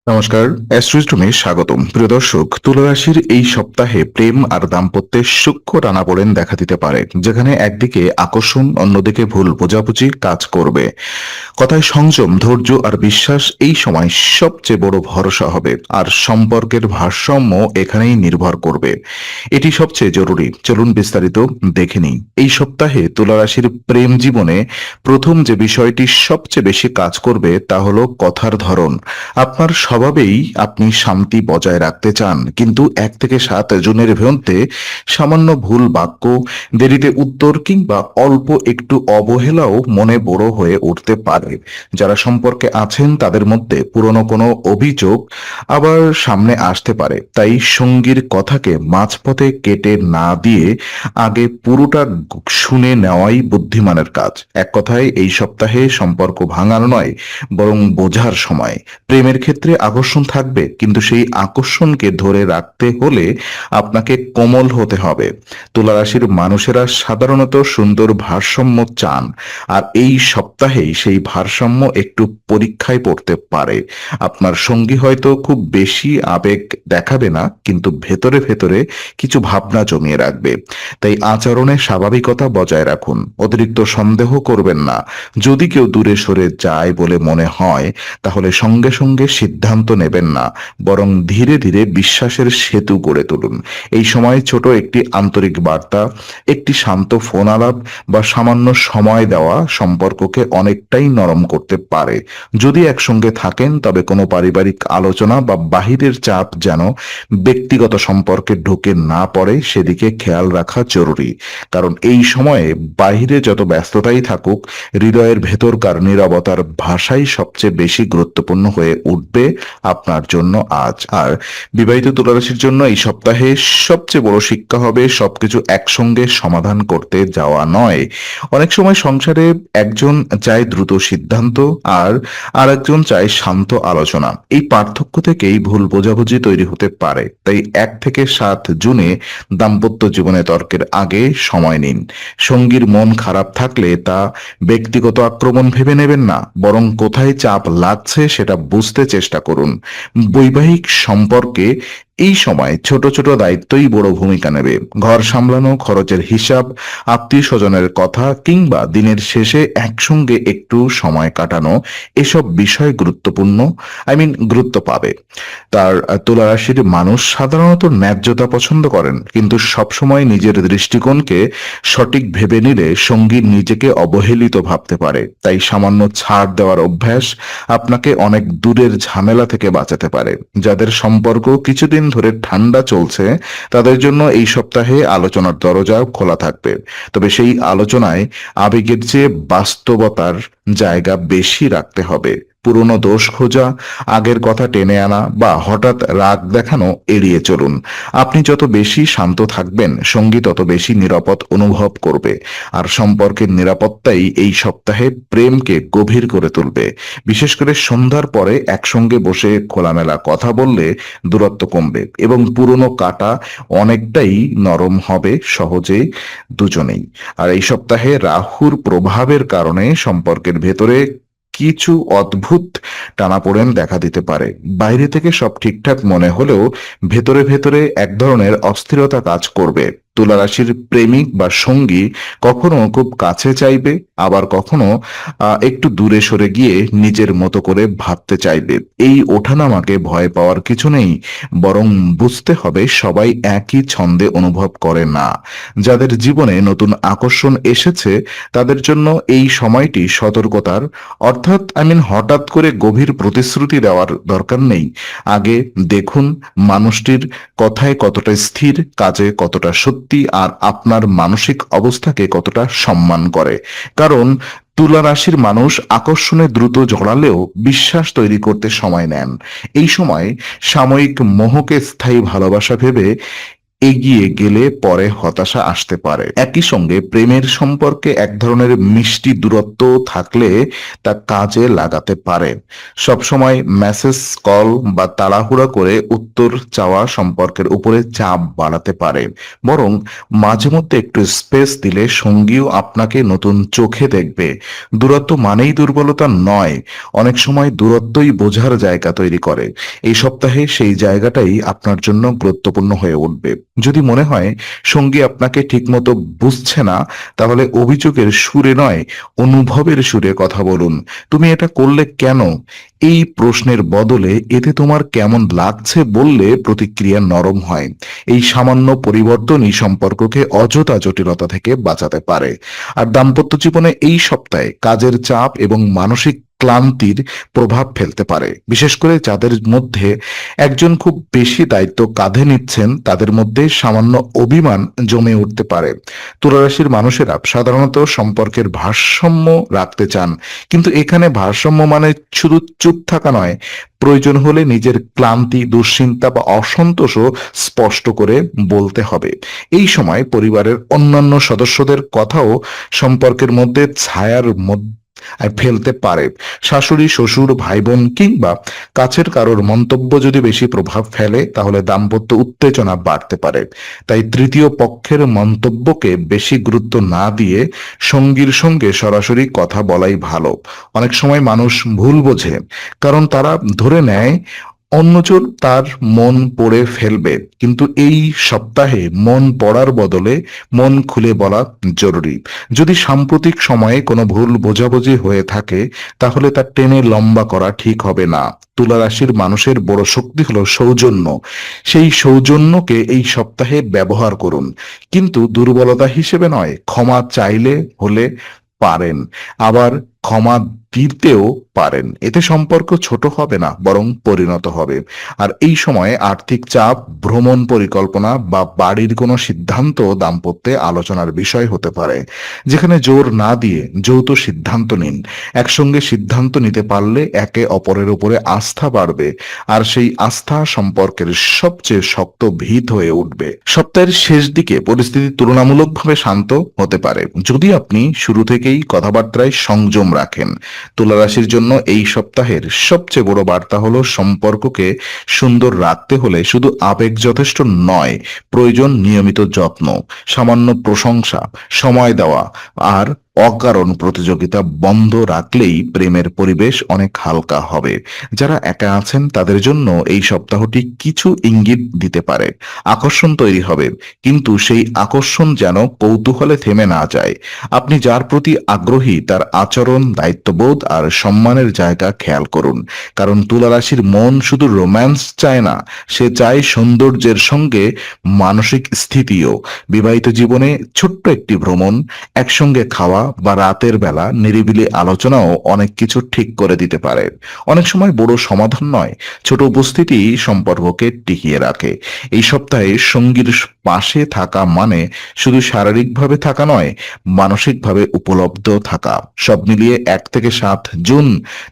নমস্কার, অ্যাস্ট্রোইস্টমে স্বাগতম। প্রিয় দর্শক, তুলা রাশির এই সপ্তাহে প্রেম আর দাম্পত্যের সূক্ষ্ম টানাপোড়েন দেখা দিতে পারে, যেখানে একদিকে আকর্ষণ, অন্যদিকে ভুল বোঝাবুঝি কাজ করবে। কথায় সংযম, ধৈর্য আর বিশ্বাস এই সময় সবচেয়ে বড় ভরসা হবে, আর সম্পর্কের ভারসাম্য এখানেই নির্ভর করবে। এটি সবচেয়ে জরুরি। চলুন বিস্তারিত দেখে নিই। এই সপ্তাহে তুলা রাশির প্রেম জীবনে প্রথম যে বিষয়টি সবচেয়ে বেশি কাজ করবে তা হলো কথার ধরন। আপনার স্বভাবেই আপনি শান্তি বজায় রাখতে চান, কিন্তু 1 থেকে 7 জুনের মধ্যে সামান্য ভুল বাক্য, দেরিতে উত্তর কিংবা অল্প একটু অবহেলাও মনে বড় হয়ে উঠতে পারে। যারা সম্পর্কে আছেন তাদের মধ্যে পুরনো কোনো অভিযোগ আবার সামনে আসতে পারে, তাই সঙ্গীর কথাকে মাঝপথে কেটে না দিয়ে আগে পুরোটা শুনে নেওয়াই বুদ্ধিমানের কাজ। এক কথায়, এই সপ্তাহে সম্পর্ক ভাঙানো নয়, বরং বোঝার সময়। প্রেমের ক্ষেত্রে আকর্ষণ থাকবে, কিন্তু সেই আকর্ষণকে ধরে রাখতে হলে আপনাকে কোমল হতে হবে। তুলা রাশির মানুষেরা সাধারণত সুন্দর ভারসাম্য চান, আর এই সপ্তাহেই সেই ভারসাম্য একটু পরীক্ষায় পড়তে পারে। আপনার সঙ্গী হয়তো খুব বেশি আবেগ দেখাবে না, কিন্তু ভেতরে ভেতরে কিছু ভাবনা জমিয়ে রাখবে। তাই আচরণে স্বাভাবিকতা বজায় রাখুন, অতিরিক্ত সন্দেহ করবেন না। যদি কেউ দূরে সরে যায় বলে মনে হয়, তাহলে সঙ্গে সঙ্গে সিদ্ধান্ত নেবেন না, বরং ধীরে ধীরে বিশ্বাসের সেতু গড়ে তুলুন। এই সময় ছোট একটি আন্তরিক বার্তা, একটি শান্ত ফোন আলাপ বা সামান্য সময় দেওয়া সম্পর্ককে অনেকটাই নরম করতে পারে। যদি একসঙ্গে থাকেন, তবে কোনো পারিবারিক আলোচনা বা বাহিরের চাপ যেন ব্যক্তিগত সম্পর্কে ঢুকে না পড়ে সেদিকে খেয়াল রাখা জরুরি। কারণ এই সময়ে বাহিরে যত ব্যস্ততাই থাকুক, হৃদয়ের ভেতরকার নীরবতার ভাষাই সবচেয়ে বেশি গুরুত্বপূর্ণ হয়ে উঠবে আপনার জন্য আজ। আর বিবাহিত তুলারাশির জন্য এই সপ্তাহে সবচেয়ে বড় শিক্ষা হবে সবকিছু একসঙ্গে সমাধান করতে যাওয়া নয়। অনেক সময় সংসারে একজন চায় দ্রুত সিদ্ধান্ত, আর আরেকজন চায় শান্ত আলোচনা। এই পার্থক্য থেকেই ভুল বোঝাবুঝি তৈরি হতে পারে। তাই 1 থেকে 7 জুনে দাম্পত্য জীবনে তর্কের আগে সময় নিন। সঙ্গীর মন খারাপ থাকলে তা ব্যক্তিগত আক্রমণ ভেবে নেবেন না, বরং কোথায় চাপ লাগছে সেটা বুঝতে চেষ্টা করুন। বৈবাহিক সম্পর্কে এই সময় ছোট ছোট দায়িত্বই বড় ভূমিকা নেবে। ঘর সামলানো, খরচের হিসাব, আত্মীয় স্বজনের কথা কিংবা দিনের শেষে একসঙ্গে একটু সময় কাটানো, এসব বিষয় গুরুত্বপূর্ণ গুরুত্ব পাবে। তার তুলা রাশির মানুষ সাধারণত ন্যায্যতা পছন্দ করেন, কিন্তু সবসময় নিজের দৃষ্টিকোণকে সঠিক ভেবে নিলে সঙ্গী নিজেকে অবহেলিত ভাবতে পারে। তাই সামান্য ছাড় দেওয়ার অভ্যাস আপনাকে অনেক দূরের ঝামেলা থেকে বাঁচাতে পারে। যাদের সম্পর্ক কিছুদিন ধরে ঠান্ডা চলছে, তাদের জন্য এই সপ্তাহে আলোচনার দরজা খোলা থাকবে। তবে সেই আলোচনায় আবেগের চেয়ে বাস্তবতার জায়গা বেশি রাখতে হবে। পুরনো দোষ খোঁজা, আগের কথা টেনে আনা বা হঠাৎ রাগ দেখানো এড়িয়ে চলুন। আপনি যত বেশি শান্ত থাকবেন, সঙ্গী তত বেশি নিরাপদ অনুভব করবে। আর সম্পর্কের নিরাপত্তাই এই সপ্তাহে প্রেমকে গভীর করে তুলবে। বিশেষ করে সন্ধ্যার পরে একসঙ্গে বসে খোলামেলা কথা বললে দূরত্ব কমবে এবং পুরনো কাটা অনেকটাই নরম হবে সহজেই দুজনেই। আর এই সপ্তাহে রাহুর প্রভাবের কারণে সম্পর্কের ভেতরে কিছু অদ্ভুত টানাপোড়েন দেখা দিতে পারে। বাইরে থেকে সব ঠিকঠাক মনে হলেও ভেতরে ভেতরে এক ধরনের অস্থিরতা কাজ করবে। তুলা রাশির প্রেমিক বা সঙ্গী কখনো খুব কাছে চাইবে, আবার কখনো একটু দূরে সরে গিয়ে নিজের মতো করে ভাবতে চাইবে। এই ওঠানামাকে ভয় পাওয়ার কিছু নেই, বরং বুঝতে হবে সবাই একই ছন্দে অনুভব করে না। যাদের জীবনে নতুন আকর্ষণ এসেছে, তাদের জন্য এই সময়টি সতর্কতার। হঠাৎ করে গভীর প্রতিশ্রুতি দেওয়ার দরকার নেই। আগে দেখুন মানুষটির কথায় কতটা স্থির, কাজে কতটা সত্যি, আর আপনার মানসিক অবস্থাকে কতটা সম্মান করে। কারণ তুলা রাশির মানুষ আকর্ষণে দ্রুত জড়ালেও বিশ্বাস তৈরি করতে সময় নেন। এই সময় সাময়িক মোহকে স্থায়ী ভালোবাসা ভেবে এগিয়ে গেলে পরে হতাশা আসতে পারে। একই সঙ্গে প্রেমের সম্পর্কে এক ধরনের মিষ্টি দূরত্ব থাকলে তা কাজে লাগাতে পারে। সবসময় মেসেজ, কল বা তাড়াহুড়া করে উত্তর চাওয়া সম্পর্কের উপরে চাপ বাড়াতে পারে। বরং মাঝে মধ্যে একটু স্পেস দিলে সঙ্গীও আপনাকে নতুন চোখে দেখবে। দূরত্ব মানেই দুর্বলতা নয়, অনেক সময় দূরত্বই বোঝার জায়গা তৈরি করে। এই সপ্তাহে সেই জায়গাটাই আপনার জন্য গুরুত্বপূর্ণ হয়ে উঠবে। যদি মনে হয় সঙ্গী আপনাকে ঠিকমতো বুঝছে না, তাহলে অভিযোগের সুরে নয়, অনুভবের সুরে কথা বলুন। তুমি এটা করলে কেন? এই প্রশ্নের বদলে এতে তোমার কেমন লাগছে বললে প্রতিক্রিয়া নরম হয়। এই সামান্য পরিবর্তনই সম্পর্ককে অযথা জটিলতা থেকে বাঁচাতে পারে। আর দাম্পত্য জীবনে এই সপ্তাহে কাজের চাপ এবং মানসিক ক্লান্তির প্রভাব ফেলতে পারে। বিশেষ করে যাদের মধ্যে একজন খুব বেশি দায়িত্ব কাঁধে নিচ্ছেন, তাদের মধ্যে সামান্য অভিমান জমে উঠতে পারে। তুলা রাশির মানুষেরা সাধারণত সম্পর্কের ভারসাম্য রাখতে চান, কিন্তু এখানে ভারসাম্য মানে শুধু চুপ থাকা নয়, প্রয়োজন হলে নিজের ক্লান্তি, দুশ্চিন্তা বা অসন্তোষও স্পষ্ট করে বলতে হবে। এই সময় পরিবারের অন্যান্য সদস্যদের কথাও সম্পর্কের মধ্যে ছায়ার মধ্যে ফেলতে পারে। শাশুড়ি, শ্বশুর, ভাই বোন কিংবা কাছের কারোর মন্তব্য যদি বেশি প্রভাব ফেলে, তাহলে দাম্পত্য উত্তেজনা বাড়তে পারে। তাই তৃতীয় পক্ষের মন্তব্যকে বেশি গুরুত্ব না দিয়ে সঙ্গীর সঙ্গে সরাসরি কথা বলাই ভালো। অনেক সময় মানুষ ভুল বোঝে, কারণ তারা ধরে নেয় অন্যজন তার মন পড়ে ফেলবে। কিন্তু এই সপ্তাহে মন পড়ার বদলে মন খুলে বলা জরুরি। যদি সাম্প্রতিক সময়ে কোনো ভুল বোঝাবুঝি হয়ে থাকে, তাহলে তা টেনে লম্বা করা ঠিক হবে না। তুলা রাশির মানুষের বড় শক্তি হলো সৌজন্য। সেই সৌজন্যকে এই সপ্তাহে ব্যবহার করুন, কিন্তু দুর্বলতা হিসেবে নয়। ক্ষমা চাইলে হলে পারেন, আবার ক্ষমা দিতেও পারেন। এতে সম্পর্ক ছোট হবে না, বরং পরিণত হবে। আর এই সময়ে আর্থিক চাপ, ভ্রমণ পরিকল্পনা বা বাড়ির কোনো সিদ্ধান্ত দাম্পত্যে আলোচনার বিষয় হতে পারে। যেখানে জোর না দিয়ে যৌথ সিদ্ধান্ত নিন। একসঙ্গে সিদ্ধান্ত নিতে পারলে একে অপরের উপরে আস্থা বাড়বে, আর সেই আস্থা সম্পর্কের সবচেয়ে শক্ত ভিত হয়ে উঠবে। সপ্তাহের শেষ দিকে পরিস্থিতি তুলনামূলকভাবে শান্ত হতে পারে, যদি আপনি শুরু থেকেই কথাবার্তায় সংযম রাখেন। তুলা রাশির জন্য এই সপ্তাহের সবচেয়ে বড় বার্তা হলো সম্পর্ককে সুন্দর রাখতে হলে শুধু আবেগ যথেষ্ট নয়, প্রয়োজন নিয়মিত যত্ন, সামান্য প্রশংসা, সময় দেওয়া আর অকারণ প্রতিযোগিতা বন্ধ রাখলেই প্রেমের পরিবেশ অনেক হালকা হবে। যারা একা আছেন তাদের জন্য এই সপ্তাহটি কিছু ইঙ্গিত দিতে পারে। আকর্ষণ তৈরি হবে, কিন্তু সেই আকর্ষণ যেন কৌতূহলে থেমে না যায়। আপনি যার প্রতি আগ্রহী তার আচরণ, দায়িত্ববোধ আর সম্মানের জায়গা খেয়াল করুন। কারণ তুলা রাশির মন শুধু রোম্যান্স চায় না, সে চায় সৌন্দর্যের সঙ্গে মানসিক স্থিতিও। বিবাহিত জীবনে ছোট্ট একটি ভ্রমণ, একসঙ্গে খাওয়া বা রাতের বেলা নিরিবিলি আলোচনাও অনেক কিছু ঠিক করে দিতে পারে। অনেক সময় বড় সমাধান নয়, ছোট উপস্থিতি সম্পর্ককে টিকিয়ে রাখে। এই সপ্তাহে সঙ্গীর পাশে থাকা মানে শুধু শারীরিকভাবে থাকা নয়, মানসিকভাবে উপলব্ধ থাকা। সব মিলিয়ে 1 থেকে 7 জুন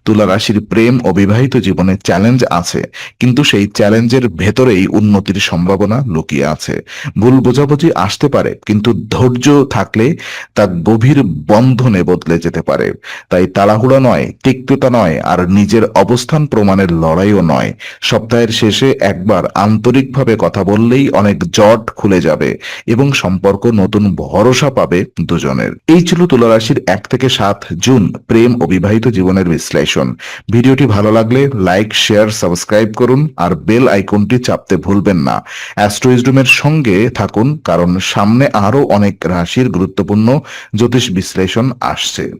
তুলা রাশির প্রেম ও বিবাহিত জীবনে চ্যালেঞ্জ আছে, কিন্তু সেই চ্যালেঞ্জের ভেতরেই উন্নতির সম্ভাবনা লুকিয়ে আছে। ভুল বোঝাবুঝি আসতে পারে, কিন্তু ধৈর্য থাকলে তা গভীর বন্ধনে বদলে যেতে পারে। তাই তাড়াহুড়া নয়, তিক্ততা নয়, আর নিজের অবস্থান প্রমাণের লড়াইও নয়। সপ্তাহের শেষে একবার আন্তরিকভাবে কথা বললেই অনেক জট খুলে যাবে এবং সম্পর্ক নতুন ভরসা পাবে দুজনের। এই ছিল তুলা রাশির 1 থেকে 7 জুন প্রেম ও বিবাহিত জীবনের বিশ্লেষণ। ভিডিওটি ভালো লাগলে লাইক, শেয়ার, সাবস্ক্রাইব করুন আর বেল আইকনটি চাপতে ভুলবেন না। অ্যাস্ট্রো উইজডমের সঙ্গে থাকুন, কারণ সামনে আরো অনেক রাশির গুরুত্বপূর্ণ জ্যোতিষ বিশ্লেষণ আসছে।